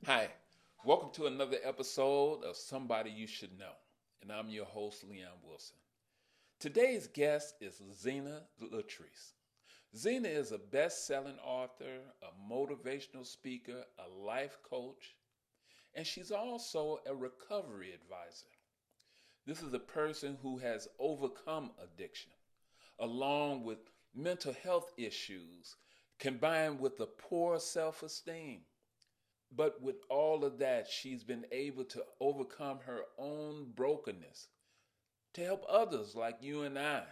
Hi, welcome to another episode of Somebody You Should Know, and I'm your host, Leon Wilson. Today's guest is Zina Letrece. Zina is a best selling author, a motivational speaker, a life coach, and she's also a recovery advisor. This is a person who has overcome addiction, along with mental health issues, combined with a poor self esteem. But with all of that, she's been able to overcome her own brokenness to help others like you and I.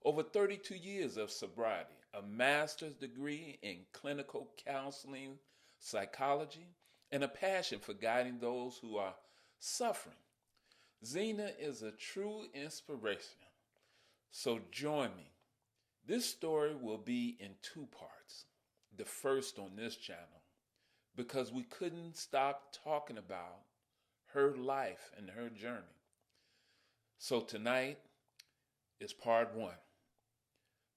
Over 32 years of sobriety, a master's degree in clinical counseling, psychology, and a passion for guiding those who are suffering. Zina is a true inspiration. So join me. This story will be in two parts. The first on this channel, because we couldn't stop talking about her life and her journey. So tonight is part one.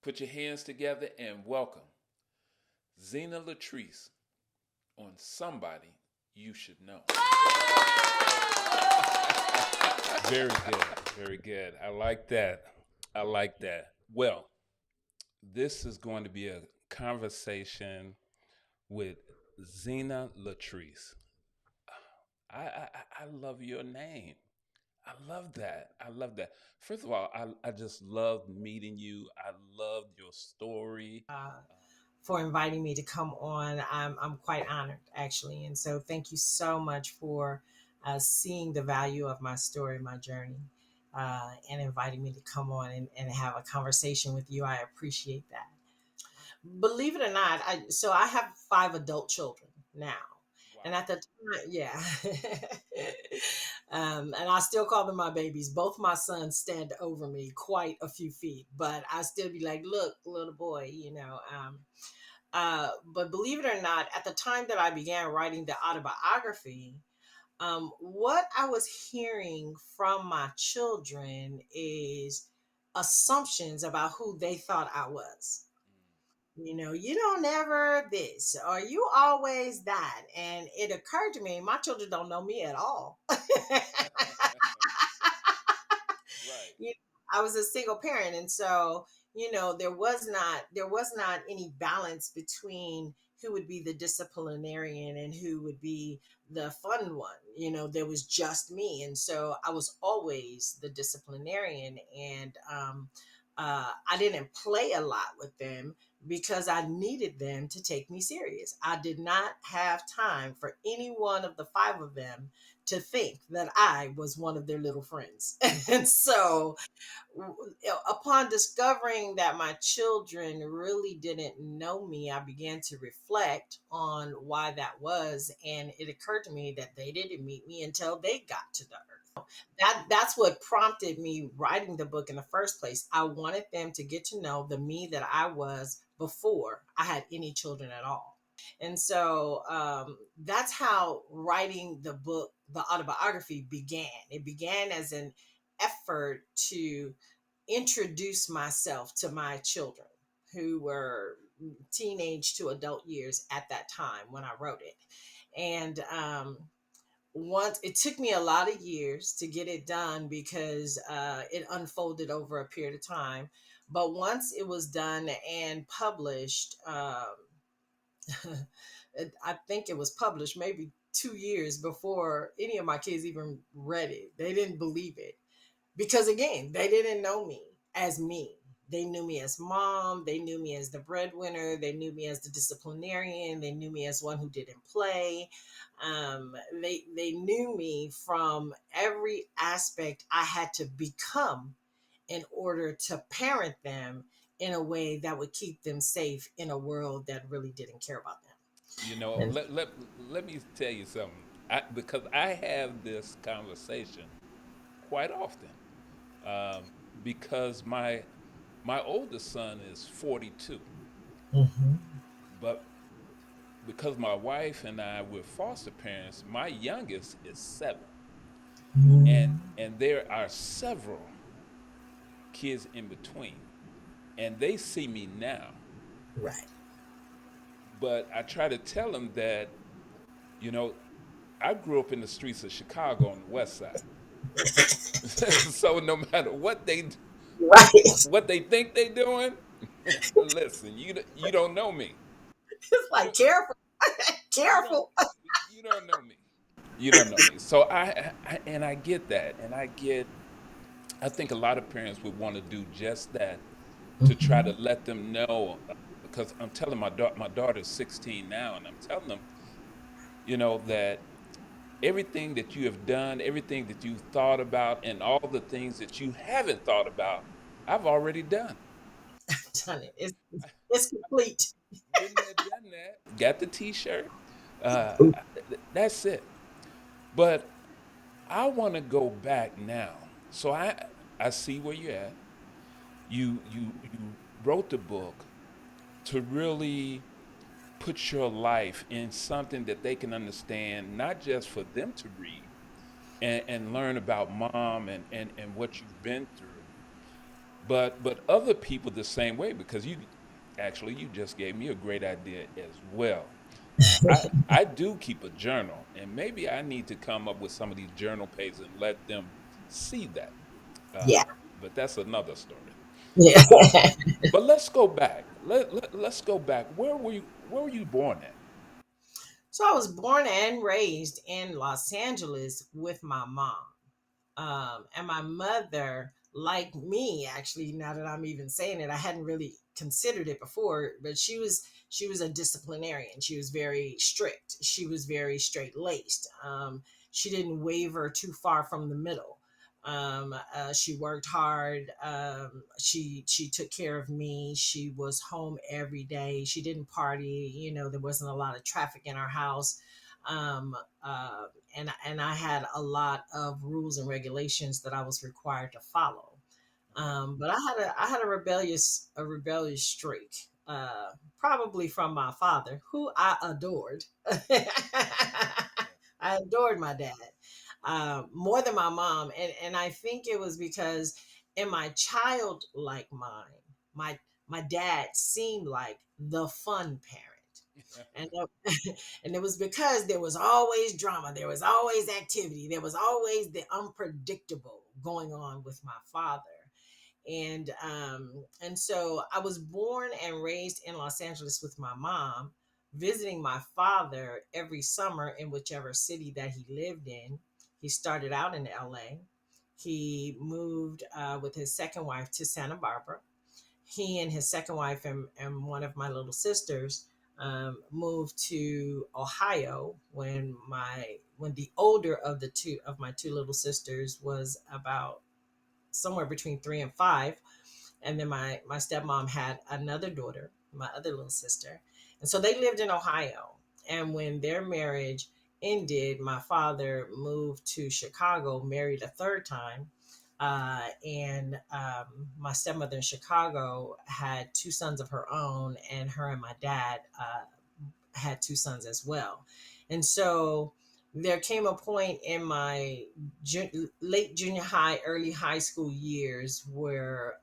Put your hands together and welcome Zina Letrece on Somebody You Should Know. Very good, very good. I like that. I like that. Well, this is going to be a conversation with Zina Letrece. I love your name. I love that. I love that. First of all, I just loved meeting you. I loved your story. uh, for inviting me to come on. I'm quite honored, actually. And so, thank you so much for seeing the value of my story, my journey, and inviting me to come on and have a conversation with you. I appreciate that. Believe it or not, I have five adult children now. And Wow. at the time, yeah. And I still call them my babies. Both my sons stand over me quite a few feet, but I still be like, look, little boy, but believe it or not, at the time that I began writing the autobiography, what I was hearing from my children is assumptions about who they thought I was. You don't ever this, or you always that. And it occurred to me, my children don't know me at all. Right. you I was a single parent, and so there was not any balance between who would be the disciplinarian and who would be the fun one. There was just me, and so I was always the disciplinarian, and I didn't play a lot with them because I needed them to take me serious. I did not have time for any one of the five of them to think that I was one of their little friends. And so, upon discovering that my children really didn't know me, I began to reflect on why that was. And it occurred to me that they didn't meet me until they got to the earth. That's what prompted me writing the book in the first place. I wanted them to get to know the me that I was before I had any children at all. And so that's how writing the book, the autobiography, began. It began as an effort to introduce myself to my children who were teenage to adult years at that time when I wrote it. And once it took me a lot of years to get it done because it unfolded over a period of time. But once it was done and published, I think it was published maybe 2 years before any of my kids even read it. They didn't believe it because, again, they didn't know me as me. They knew me as mom. They knew me as the breadwinner. They knew me as the disciplinarian. They knew me as one who didn't play. They knew me from every aspect I had to become in order to parent them in a way that would keep them safe in a world that really didn't care about them. And Let me tell you something. Because I have this conversation quite often. Um, because my oldest son is 42, Mhm. but because my wife and I were foster parents, my youngest is 7, and Mhm. there are several kids in between, and they see me now. Right. But I try to tell them that You know, I grew up in the streets of Chicago on the west side. So no matter Right. what they think they doing, listen, you don't know me. It's You like don't careful, you don't careful. you don't know me. You don't know me. So I get that, and I think a lot of parents would want to do just that to try to Mhm. let them know, because I'm telling my daughter's 16 now, and I'm telling them, that everything that you have done, everything that you thought about, and all the things that you haven't thought about, I've already done. Done it. It's complete. Been there, done that. Got the T-shirt. Ooh. That's it. But I want to go back now. So I see where you're at. You wrote the book to really put your life in something that they can understand, not just for them to read and learn about mom and what you've been through, but other people the same way, because you just gave me a great idea as well. I do keep a journal, and maybe I need to come up with some of these journal pages and let them see that. Yeah. But that's another story. Yeah. Uh, but let's go back. Let's go back. Where were you born at? So I was born and raised in Los Angeles with my mom. And my mother, like me, actually, now that I'm even saying it, I hadn't really considered it before, but she was a disciplinarian. She was very strict. She was very straight laced. She didn't waver too far from the middle. She worked hard. She took care of me. She was home every day. She didn't party. There wasn't a lot of traffic in our house. Um, uh, and I had a lot of rules and regulations that I was required to follow. But I had a rebellious streak, probably from my father, who I adored. I adored my dad more than my mom, and I think it was because in my childlike mind, my my dad seemed like the fun parent. And and it was because there was always drama, there was always activity, there was always the unpredictable going on with my father. And so I was born and raised in Los Angeles with my mom, visiting my father every summer in whichever city that he lived in. He started out in LA. He moved with his second wife to Santa Barbara. He and his second wife and one of my little sisters moved to Ohio when the older of my two little sisters was about somewhere between 3 and 5. And then my stepmom had another daughter, my other little sister, and so they lived in Ohio. And when their marriage ended, my father moved to Chicago, married a third time. And my stepmother in Chicago had two sons of her own, and her and my dad had two sons as well. And so there came a point in my late junior high, early high school years where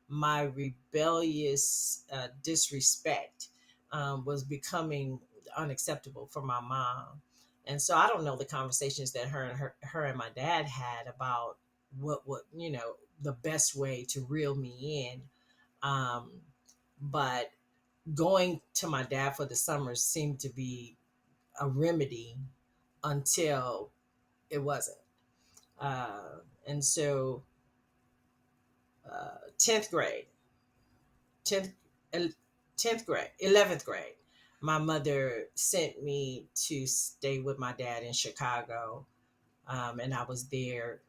my rebellious disrespect was becoming unacceptable for my mom. And so I don't know the conversations that her and my dad had about what the best way to reel me in. Um, but going to my dad for the summers seemed to be a remedy until it wasn't. And so 10th grade, 10th, 10th grade, 11th grade, my mother sent me to stay with my dad in Chicago. And I was there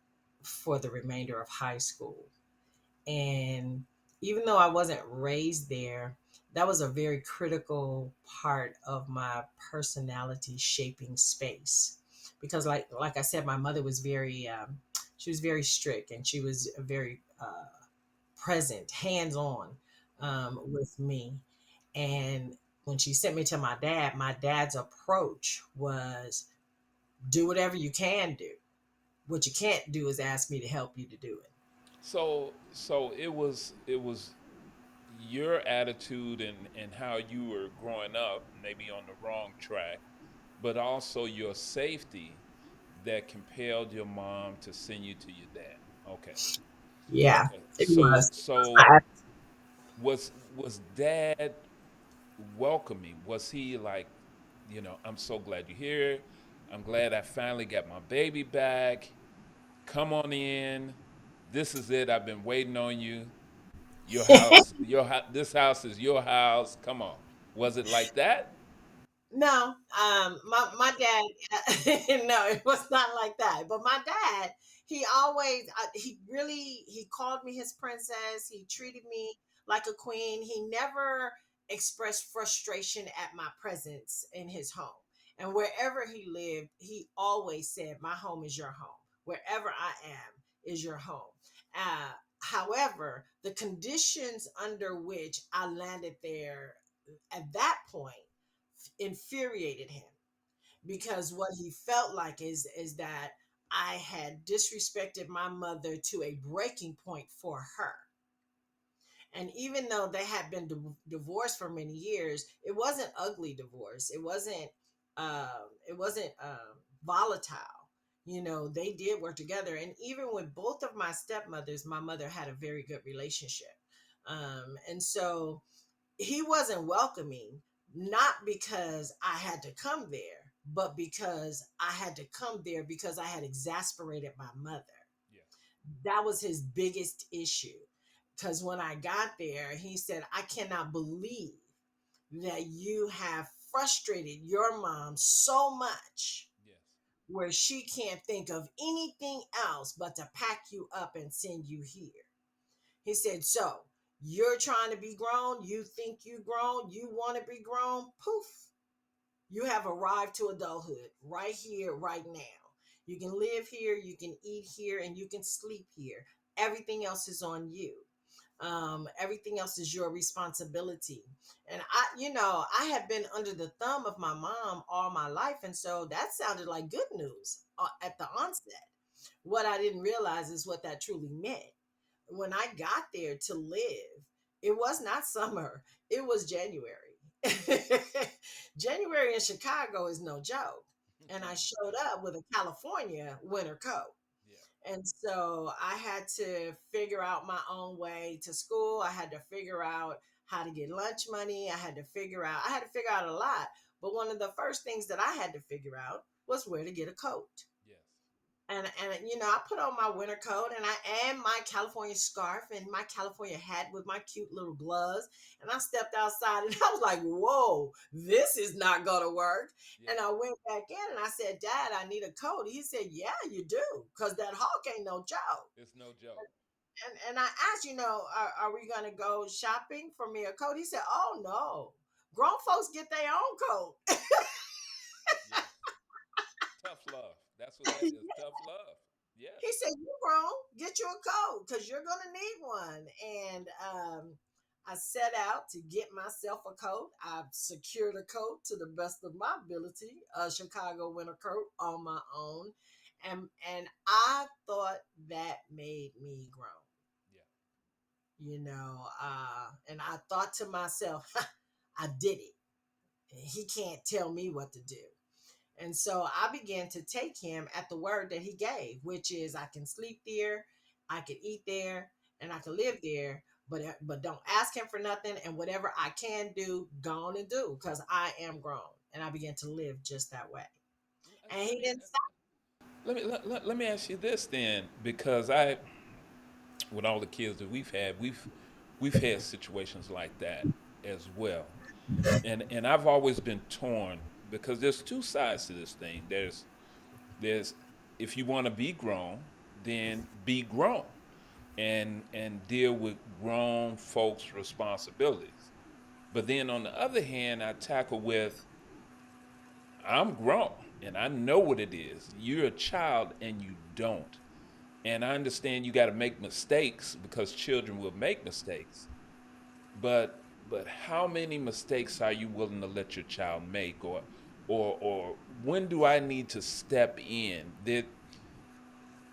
for the remainder of high school. And even though I wasn't raised there, that was a very critical part of my personality shaping space. Because like I said, my mother was very she was very strict, and she was very present, hands on with me. And when she sent me to my dad's approach was do whatever you can do. What you can't do is ask me to help you to do it. So it was your attitude and how you were growing up, maybe on the wrong track, but also your safety that compelled your mom to send you to your dad. Okay. Yeah, Okay. it So was. so was dad welcoming? Was he like, I'm so glad you're here. I'm glad I finally got my baby back. Come on in. This is it. I've been waiting on you. Your house, this house is your house. Come on. Was it like that? No, my dad, no, it was not like that. But my dad, he always, he really, he called me his princess. He treated me like a queen. He never expressed frustration at my presence in his home. And wherever he lived, he always said, "My home is your home. Wherever I am is your home." However, the conditions under which I landed there at that point infuriated him, because what he felt like is that I had disrespected my mother to a breaking point for her. And even though they had been divorced for many years, it wasn't ugly divorce. It wasn't volatile. They did work together. And even with both of my stepmothers, my mother had a very good relationship. And so he wasn't welcoming, not because I had to come there, but because I had to come there because I had exasperated my mother. Yeah. That was his biggest issue. Because when I got there, he said, "I cannot believe that you have frustrated your mom so much Yes. where she can't think of anything else but to pack you up and send you here." He said, "So you're trying to be grown. You think you grown. You want to be grown. Poof. You have arrived to adulthood right here, right now. You can live here. You can eat here, and you can sleep here. Everything else is on you. Everything else is your responsibility." And I had been under the thumb of my mom all my life. And so that sounded like good news at the onset. What I didn't realize is what that truly meant. When I got there to live, it was not summer, it was January. January in Chicago is no joke. And I showed No. up with a California winter coat. Yeah. And so I had to figure out my own way to school. I had to figure out how to get lunch money. I had to figure out a lot. But one of the first things that I had to figure out was where to get a coat. Yes. I put on my winter coat and my California scarf and my California hat with my cute little gloves, and I stepped outside and I was like, "Whoa, this is not gonna work." Yeah. And I went back in and I said, "Dad, I need a coat." He said, "Yeah, you do, because that hawk ain't no joke." It's no joke. And I asked, are we gonna go shopping for me a coat? He said, "Oh no, grown folks get their own coat." Yes. Tough love. That's what that is. Tough love. Yes. He said, "You grown, get you a coat because you're gonna need one." And I set out to get myself a coat. I secured a coat to the best of my ability, a Chicago winter coat on my own, and I thought that made me grown. Yeah. And I thought to myself, "I did it. He can't tell me what to do." And so I began to take him at the word that he gave, which is I can sleep there, I can eat there, and I can live there. But don't ask him for nothing. And whatever I can do, go on and do, because I am grown. And I began to live just that way. And Let he me didn't stop. let me ask you this then, because I, with all the kids that we've had situations like that as well, and I've always been torn because there's two sides to this thing. There's if you want to be grown, then be grown and deal with grown folks' responsibilities. But then on the other hand, I tackle with I'm grown and I know what it is. You're a child and you don't. And I understand you got to make mistakes because children will make mistakes. But how many mistakes are you willing to let your child make, or when do I need to step in? Did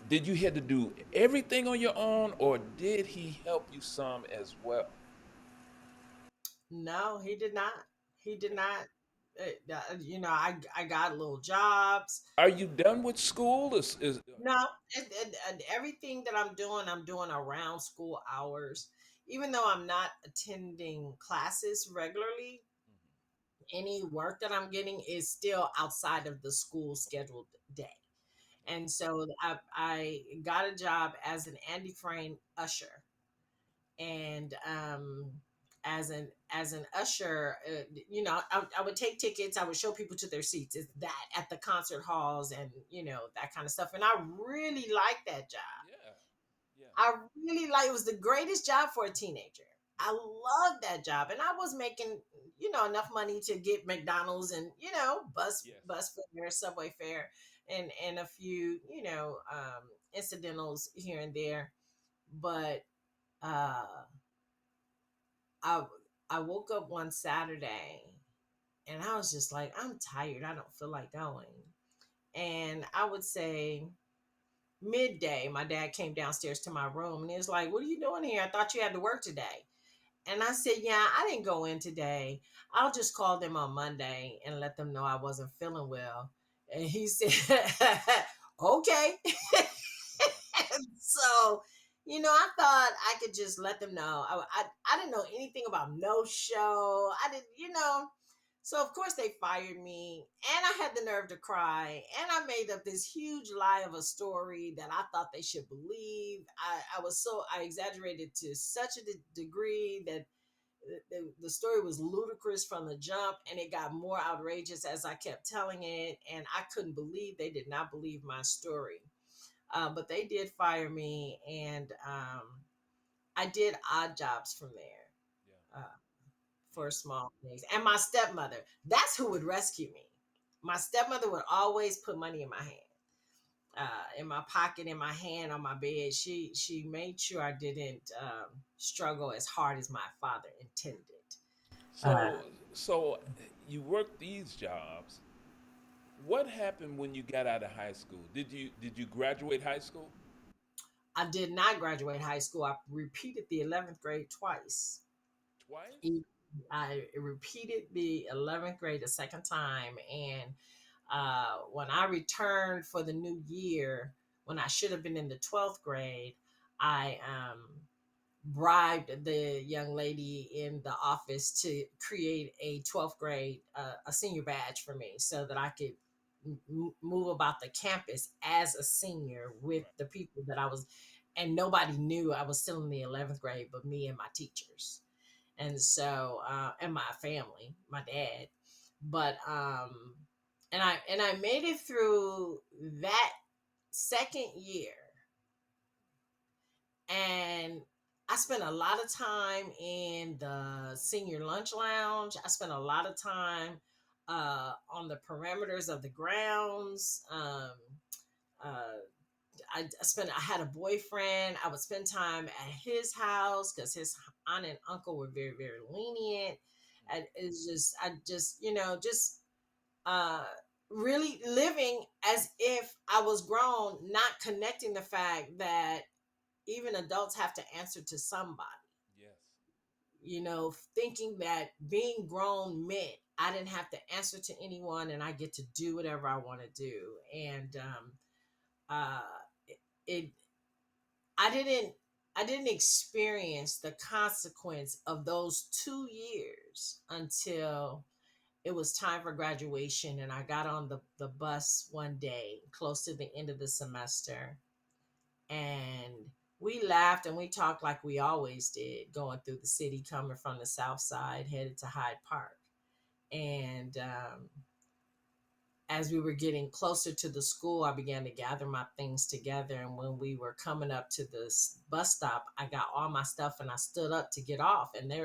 you have to do everything on your own, or did he help you some as well? No, he did not. He did Okay. not. I got little jobs. Are you done with school? Is No, and everything that I'm doing around school hours. Even though I'm not attending classes regularly, any work that I'm getting is still outside of the school scheduled day. And so I got a job as an Andy Frame usher, and as an usher, I would take tickets, I would show people to their seats, is that at the concert halls, and that kind of stuff. And I really liked that job. yeah, yeah, I really like, it was the greatest job for a teenager. I loved that job, and I was making enough money to get McDonald's and yes. bus fare, subway fare, and a few incidentals here and there. But uh I I woke up one Saturday and I was just like, I'm tired. I don't feel like going. And I would say midday, my dad came downstairs to my room and he was like, "What are you doing here? I thought you had to work today." And I said, "Yeah, I didn't go in today. I'll just call them on Monday and let them know I wasn't feeling well." And he said, "Okay." So, I thought I could just let them know. I didn't know anything about no show. I didn't, So of course they fired me, and I had the nerve to cry, and I made up this huge lie of a story that I thought they should believe. I exaggerated to such a degree that the story was ludicrous from the jump, and it got more outrageous as I kept telling it, and I couldn't believe they did not believe my story. But they did fire me, and I did odd jobs from Yeah, there yeah, for small things. And my stepmother, that's who would rescue me. My stepmother would always put money in my hand, in my pocket, in my hand, on my bed. She made sure I didn't struggle as hard as my father intended. Uh, so you worked these jobs. What happened when you got out of high school? Did you graduate high school? I did not graduate high school. I repeated the 11th grade twice. Twice? I repeated the 11th grade a second time. And when I returned for the new year, when I should have been in the 12th grade, I bribed the young lady in the office to create a 12th grade, a senior badge for me so that I could move about the campus as a senior with Right. the people that I was, and nobody knew I was still in the 11th grade but me and my teachers. And so and my family, my dad. But and I made it through that second year, and I spent a lot of time in the senior lunch lounge. I spent a lot of time on the perimeters of the grounds. Uh, I had a boyfriend. I would spend time at his house because his aunt and uncle were very, very lenient. And it's just, I just, just uh, really living as if I was grown, not connecting the fact that even adults have to answer to somebody. Yes. Thinking that being grown meant I didn't have to answer to anyone and I get to do whatever I want to do. And uh, it, I didn't, I didn't experience the consequence of those 2 years until it was time for graduation, and I got on the bus one day close to the end of the semester, and we laughed and we talked like we always did, going through the city, coming from the south side, headed to Hyde Park. And as we were getting closer to the school, I began to gather my things together. And when we were coming up to the bus stop, I got all my stuff and I stood up to get off. And they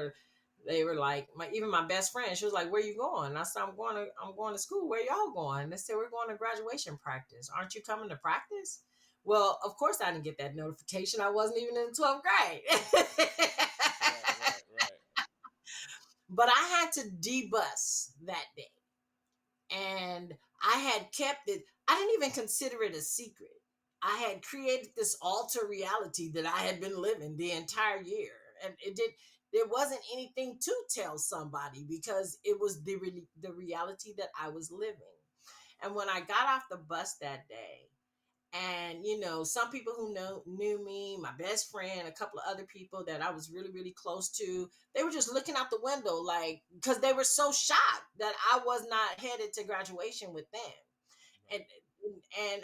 were like, even my best friend, she was like, "Where you going?" And I said, I'm going to school. Where y'all going?" And they said, "We're going to graduation practice. Aren't you coming to practice?" Well, of course I didn't get that notification. I wasn't even in the 12th grade. Right, right, right. But I had to debus that day. And I had kept it, I didn't even consider it a secret. I had created this alter reality that I had been living the entire year. And it did, there wasn't anything to tell somebody because it was the reality that I was living. And when I got off the bus that day, and some people who knew me, my best friend, a couple of other people that I was really really close to, they were just looking out the window, like, because they were so shocked that I was not headed to graduation with them. and and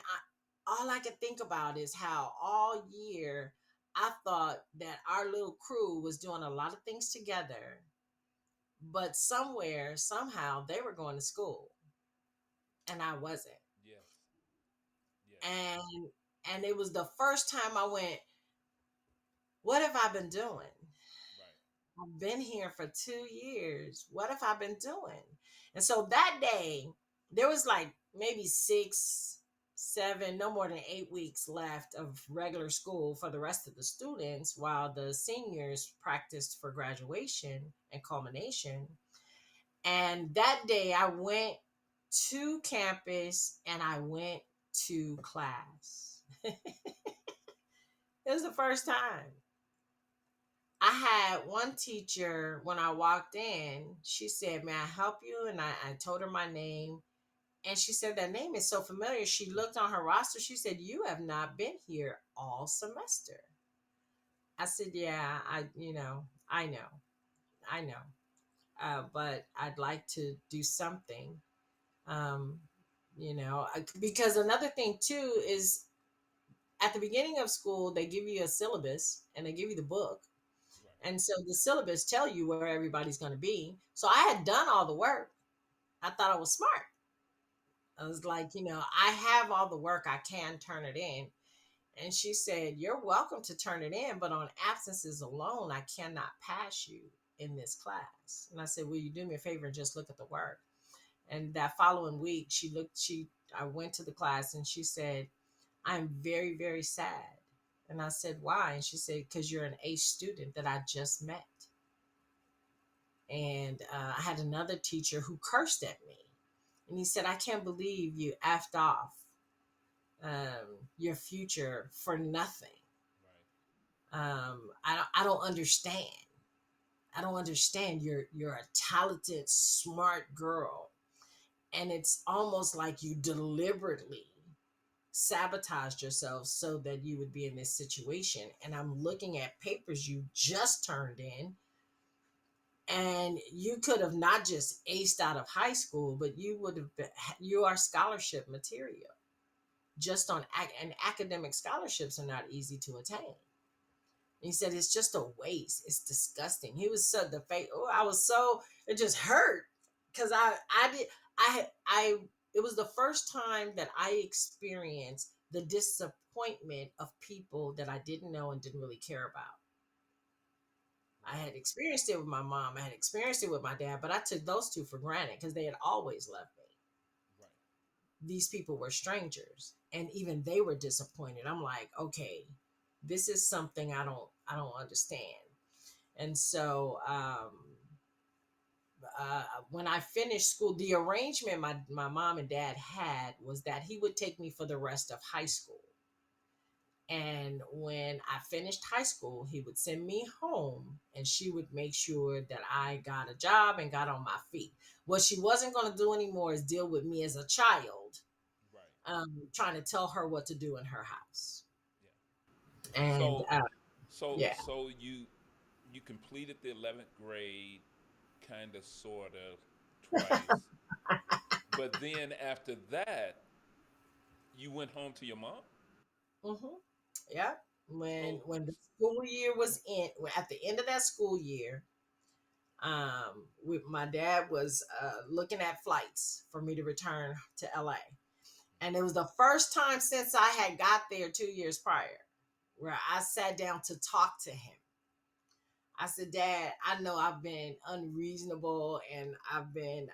all I could think about is how all year I thought that our little crew was doing a lot of things together, but somewhere somehow they were going to school and I wasn't. Yes. Yes. And it was the first time I went, what have I been doing? Right. I've been here for 2 years. What have I been doing? And so that day, there was like maybe 6, 7, no more than 8 weeks left of regular school for the rest of the students while the seniors practiced for graduation and culmination. And that day, I went to campus and I went to class. It was the first time. I had one teacher when I walked in, she said, "May I help you?" And I told her my name. And she said, "That name is so familiar." She looked on her roster. She said, "You have not been here all semester." I said, "Yeah, I know, I know. But I'd like to do something." Um, because another thing too is at the beginning of school, they give you a syllabus and they give you the book. Right. And so the syllabus tell you where everybody's going to be. So I had done all the work. I thought I was smart. I was like, I have all the work. I can turn it in. And she said, "You're welcome to turn it in, but on absences alone, I cannot pass you in this class." And I said, "Will you do me a favor and just look at the work?" And that following week, I went to the class and she said, "I'm very, very sad." And I said, "Why?" And she said, "Because you're an A student that I just met." And I had another teacher who cursed at me. And he said, "I can't believe you effed off your future for nothing. Right. I don't understand. I don't understand. You're a talented, smart girl. And it's almost like you deliberately sabotaged yourself so that you would be in this situation. And I'm looking at papers you just turned in, and you could have not just aced out of high school, but you would have been, you are scholarship material just and academic scholarships are not easy to attain." He said, "It's just a waste. It's disgusting." He was so the face. Oh, I was so, it just hurt because I did I it was the first time that I experienced the disappointment of people that I didn't know and didn't really care about. I Right. had experienced it with my mom. I had experienced it with my dad, but I took those two for granted because they had always loved me. Right. These people were strangers, and even they were disappointed. I'm like, okay, this is something I don't understand. And so when I finished school, the arrangement my mom and dad had was that he would take me for the rest of high school. And when I finished high school, he would send me home and she would make sure that I got a job and got on my feet. What she wasn't going to do anymore is deal with me as a child, Right. trying to tell her what to do in her house. Yeah. And So, so, yeah. so you completed the 11th grade, kind of, sort of, twice, but then after that, you went home to your mom. hmm yeah. When So, when the school year was at the end of that school year, my dad was looking at flights for me to return to LA. And it was the first time since I had got there 2 years prior where I sat down to talk to him. I said, "Dad, I know I've been unreasonable and I've been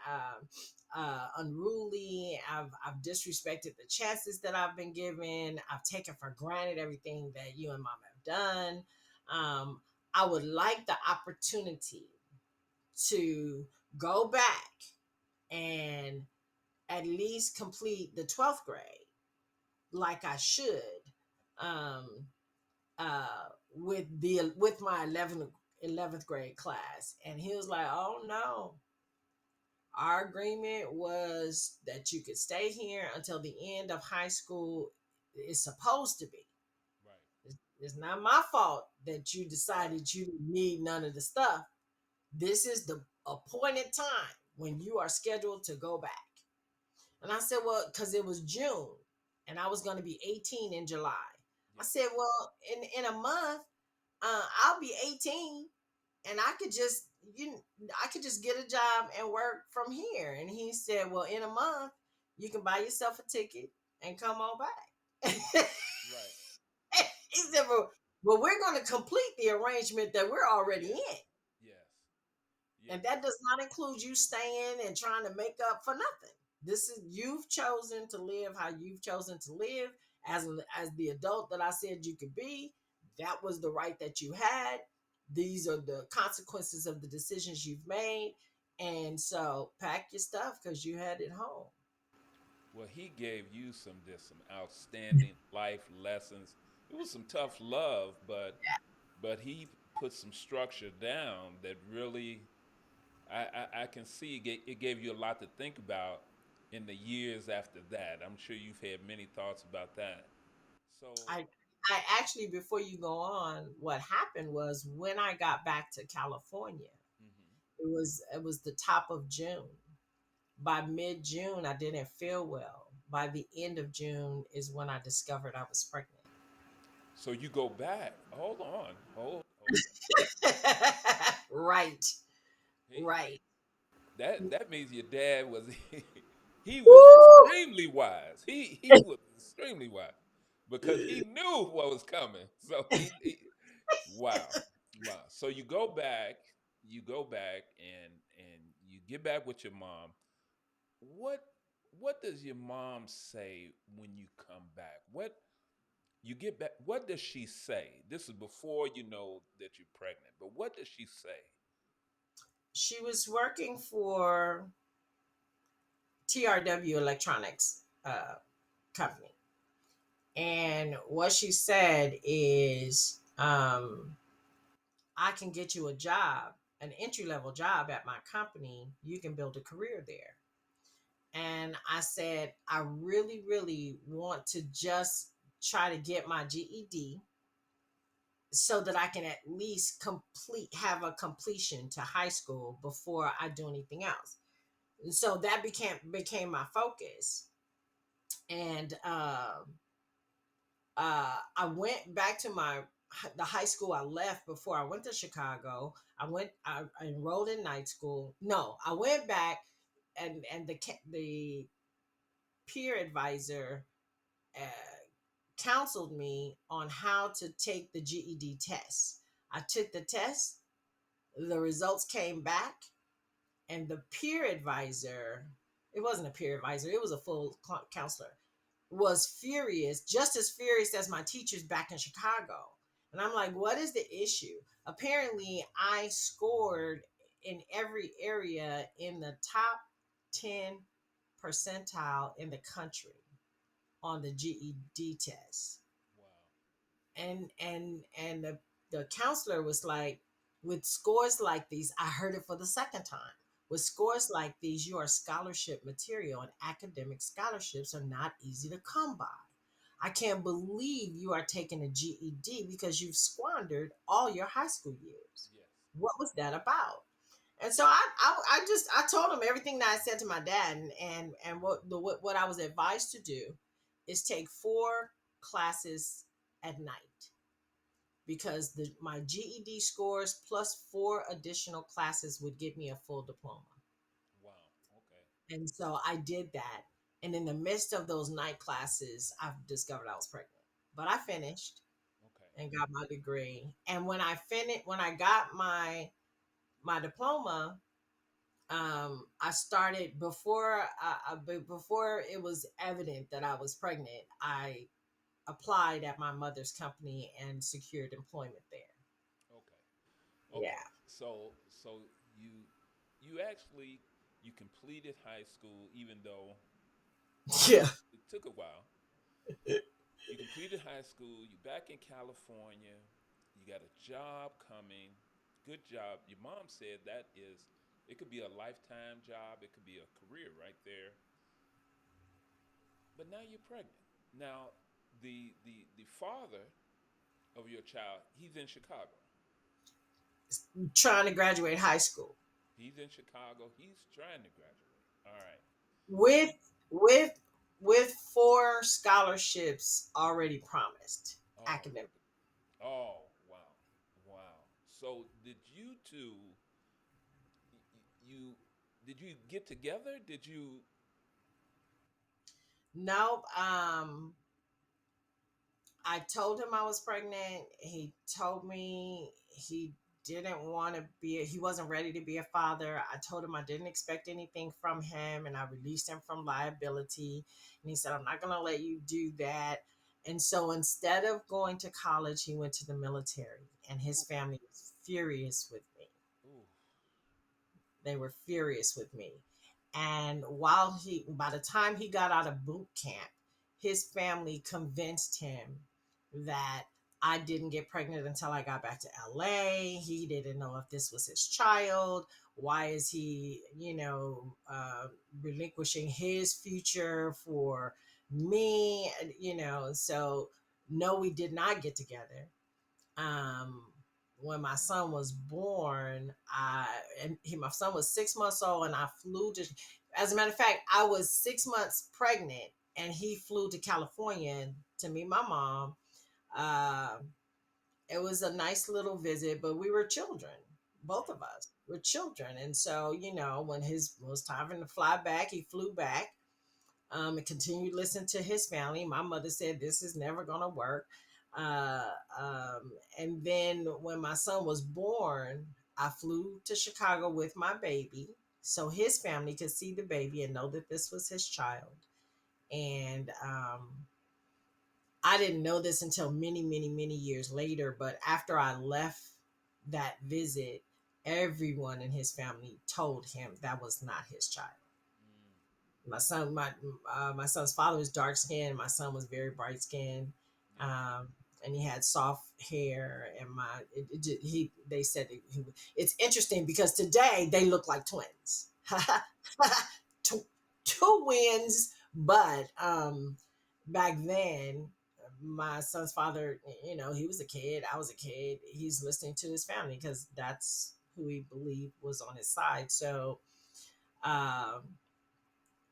unruly. I've disrespected the chances that I've been given. I've taken for granted everything that you and Mom have done. Um, I would like the opportunity to go back and at least complete the 12th grade like I should, um, with my 11th grade class. And he was like, oh no, our agreement was that you could stay here until the end of high school. Is supposed to be. Right. It's not my fault that you decided you didn't need none of the stuff. This is the appointed time when you are scheduled to go back. And I said, well, because it was June and I was going to be 18 in July. I Yes. said, well, in a month, I'll be 18 and you I could just get a job and work from here. And he said, well, in a month, you can buy yourself a ticket and come on back. Right. He said, well, we're going to complete the arrangement that we're already Yes. in. Yes. And Yes. that does not include you staying and trying to make up for nothing. This is you've chosen to live how you've chosen to live as the adult that I said you could be. That was the right that you had. These are the consequences of the decisions you've made. And so pack your stuff because you had it home. Well, he gave you some outstanding life lessons. It was some tough love, but he put some structure down that really I can see it gave you a lot to think about in the years after that. I'm sure you've had many thoughts about that. So, I I actually before you go on, what happened was when I got back to California, mhm. it was the top of June. By mid June, I didn't feel well. By the end of June is when I discovered I was pregnant. So you go back. Hold on. Hold on. Right, He, right. that means your dad was he was Woo! extremely wise. He was extremely wise because he knew what was coming. So he wow. Wow. So you go back and you get back with your mom. What what does your mom say when you come back? What you get back what does she say? This is before you know that you're pregnant, but what does she say? She was working for TRW Electronics company. And what she said is, I can get you a job, an entry level job at my company. You can build a career there. And I said, I really, really want to just try to get my GED so that I can at least have a completion to high school before I do anything else. And so that became my focus. And I went back to the high school I left before I went to Chicago. I enrolled in night school. No, I went back and the peer advisor uh, counseled me on how to take the GED test. I took the test, the results came back, and the peer advisor, it wasn't a peer advisor, it was a full counselor, was furious, just as furious as my teachers back in Chicago. And I'm like, what is the issue? Apparently, I scored in every area in the top 10 percentile in the country on the GED test. Wow. And the counselor was like, with scores like these, I heard it for the second time. With scores like these, you are scholarship material, and academic scholarships are not easy to come by. I can't believe you are taking a GED because you've squandered all your high school years. Yes. What was that about? And so I told him everything that I said to my dad, and what I was advised to do is take 4 classes at night because my GED scores plus 4 additional classes would give me a full diploma. Wow. Okay. And so I did that. And in the midst of those night classes, I've discovered I was pregnant. But I finished Okay. and got my degree. And when I got my diploma, I started before it was evident that I was pregnant. I applied at my mother's company and secured employment there. Okay. Yeah. Okay. So you actually you completed high school even though Yeah. it took a while. You completed high school, you back in California, you got a job coming. good job. Your mom said that is, it could be a lifetime job, it could be a career right there. But now you're pregnant. Now, the father of your child, he's in Chicago. Trying to graduate high school He's in Chicago. He's trying to graduate. All right. with with with 4 scholarships already promised Oh, academic. oh, wow, wow. So did you two, you, did you get together? Did you? Nope. I told him I was pregnant. He told me he didn't want to be, he wasn't ready to be a father. I told him I didn't expect anything from him and I released him from liability. And he said, I'm not going to let you do that. And so instead of going to college, he went to the military and his Ooh, family was furious with me. ooh, They were furious with me. And by the time he got out of boot camp, his family convinced him that I didn't get pregnant until I got back to LA. He didn't know if this was his child. Why is he, relinquishing his future for me? So no, we did not get together. um when my son was born, my son was 6 months old, and I flew to. As a matter of fact, I was 6 months pregnant, and he flew to California to meet my mom. Uh, it was a nice little visit, but we were children. Both right. of us were children, and so when his was time for him to fly back, he flew back. And continued to listen to his family. My mother said this is never going to work. Uh, and then when my son was born, I flew to Chicago with my baby so his family could see the baby and know that this was his child. And I didn't know this until many, many, many years later. But after I left that visit, everyone in his family told him that was not his child. Mm, My son's father was dark skinned. My son was very bright skinned, yeah. um, and he had soft hair. And he they said it's interesting because today they look like twins, Tw- twins. But back then, my son's father, he was a kid. I was a kid. He's listening to his family because that's who he believed was on his side. So. Um,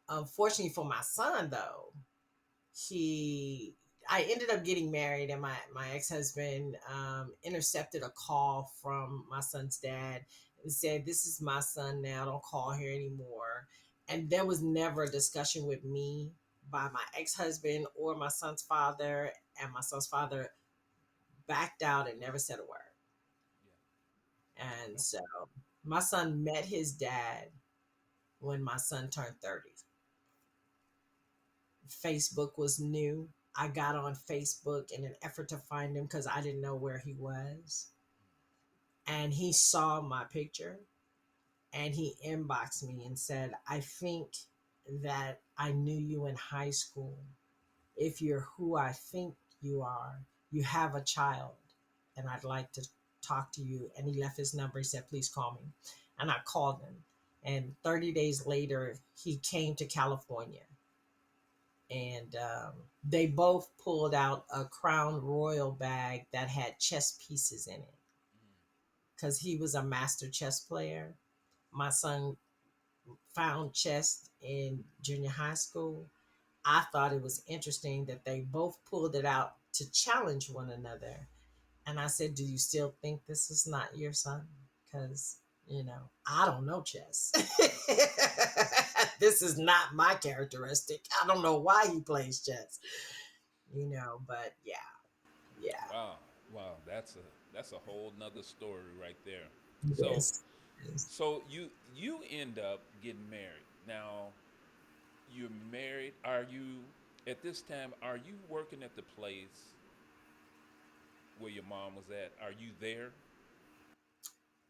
Unfortunately for my son, though, he I ended up getting married, and my ex-husband intercepted a call from my son's dad and said, this is my son now, don't call here anymore. And there was never a discussion with me by my ex-husband or my son's father, and my son's father backed out and never said a word. Yeah. And Okay. so my son met his dad when my son turned 30. Facebook was new. I got on Facebook in an effort to find him because I didn't know where he was. And he saw my picture and he inboxed me and said, I think that I knew you in high school. If you're who I think you are, you have a child, and I'd like to talk to you. And he left his number. He said, please call me. And I called him. And 30 days later, he came to California, and they both pulled out a Crown Royal bag that had chess pieces in it Mm, because he was a master chess player. My son found chess in junior high school. I thought it was interesting that they both pulled it out to challenge one another. And I said, do you still think this is not your son? Because, I don't know chess. This is not my characteristic. I don't know why he plays chess. But yeah, yeah, wow. Wow. That's a whole nother story right there. So yes, yes. so you end up getting married. Now you're married. Are you at this time? Are you working at the place where your mom was at? Are you there?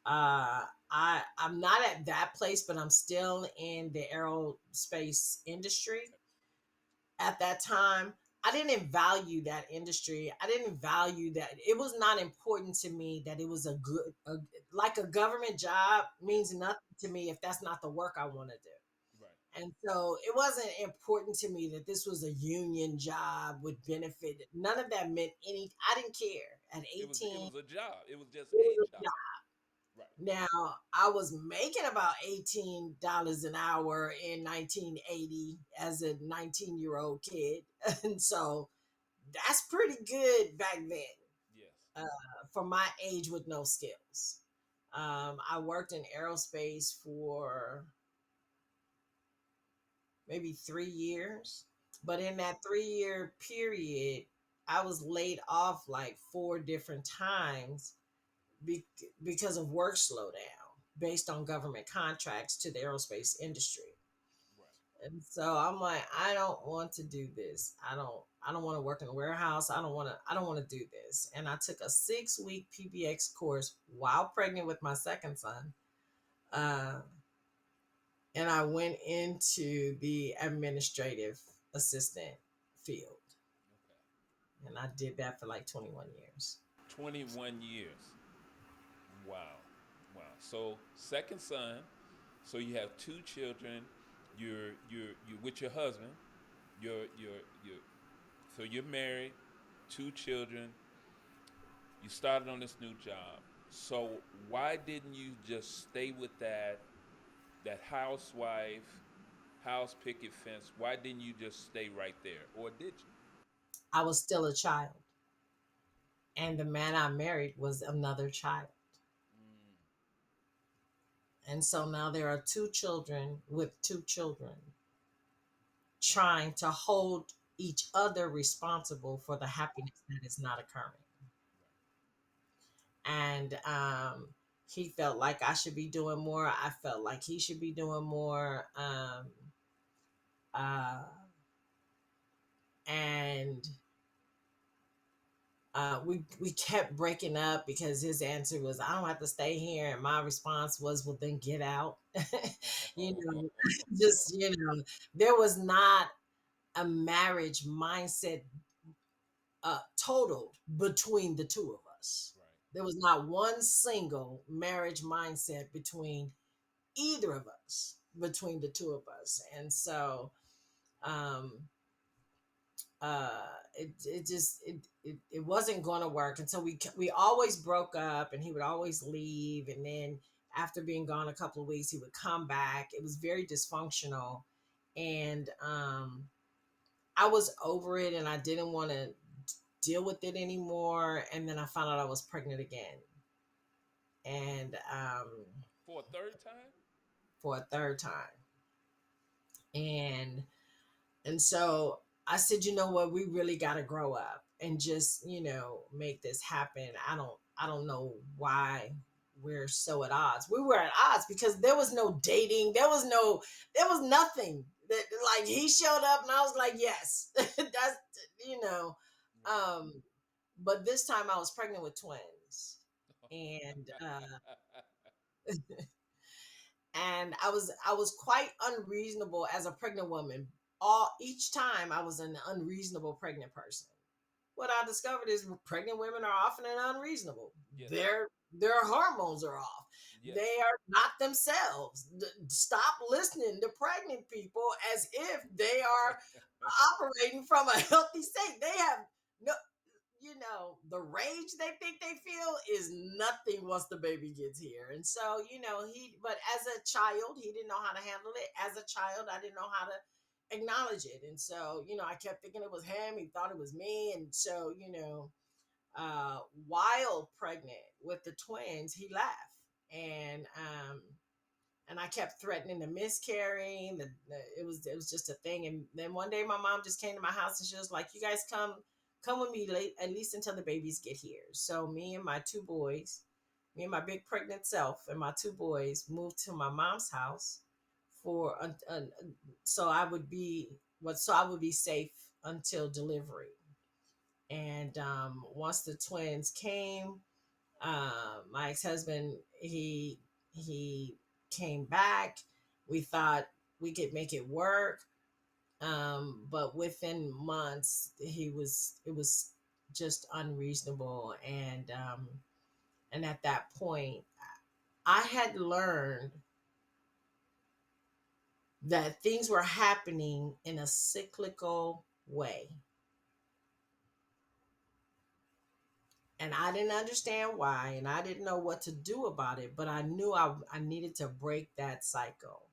I'm not at that place, but I'm still in the aerospace industry at that time. I didn't value that industry. I didn't value that. It was not important to me that it was like a government job Yeah. means nothing to me if that's not the work I want to do. Right. And so it wasn't important to me that this was a union job with benefit. None of that meant any. I didn't care. At It 18, was a job. It was just it a was a job. job. Right. Now I was making about $18 an hour in 1980 as a 19-year-old kid, and so that's pretty good back then Yes. for my age with no skills. I worked in aerospace for maybe 3 years. But in that 3 year period, I was laid off like four different times be- because of work slowdown based on government contracts to the aerospace industry. Right. And so I'm like, I don't want to do this. I don't want to work in a warehouse. I don't want to do this. And I took a 6 week PBX course while pregnant with my second son. Uh, and I went into the administrative assistant field, Okay. and I did that for like 21 years. 21 years. Wow. Wow. So second son. So you have two children. You're with your husband. You're so you're married, two children. You started on this new job. So why didn't you just stay with that housewife, house picket fence? Why didn't you just stay right there, or did you? I was still a child, and the man I married was another child. Mm, And so now there are two children with two children trying to hold each other responsible for the happiness that is not occurring. And he felt like I should be doing more. I felt like he should be doing more. Uh, and we kept breaking up because his answer was, "I don't have to stay here," and my response was, "Well, then get out." you right. know, just there was not a marriage mindset total between the two of us. There was not one single marriage mindset between either of us, between the two of us, and so um, it wasn't going to work, and so we always broke up, and he would always leave, and then after being gone a couple of weeks, he would come back. It was very dysfunctional, and I was over it, and I didn't want to deal with it anymore. And then I found out I was pregnant again, and For a third time? for a third time, and so I said, you know what, we really got to grow up and just, make this happen. I don't know why we're so at odds. We were at odds because there was no dating. There was nothing that, like, he showed up and I was like, yes, that's, you know, um, but this time I was pregnant with twins, and, I was quite unreasonable as a pregnant woman. All each time I was an unreasonable pregnant person. What I discovered is pregnant women are often unreasonable. Yes. Their hormones are off. Yes. They are not themselves. Stop listening to pregnant people as if they are operating from a healthy state. They have no, the rage they think they feel is nothing once the baby gets here. And so, but as a child, he didn't know how to handle it. As a child, I didn't know how to acknowledge it. And so, I kept thinking it was him. He thought it was me. And so, while pregnant with the twins, he left. And, I kept threatening to miscarry. It was just a thing. And then one day, my mom just came to my house and she was like, "You guys come with me at least until the babies get here." So me and my big pregnant self, and my two boys moved to my mom's house for so I would be safe until delivery. And once the twins came, my ex-husband, he came back. We thought we could make it work. But within months, it was just unreasonable. And at that point, I had learned that things were happening in a cyclical way. And I didn't understand why, and I didn't know what to do about it, but I knew I needed to break that cycle.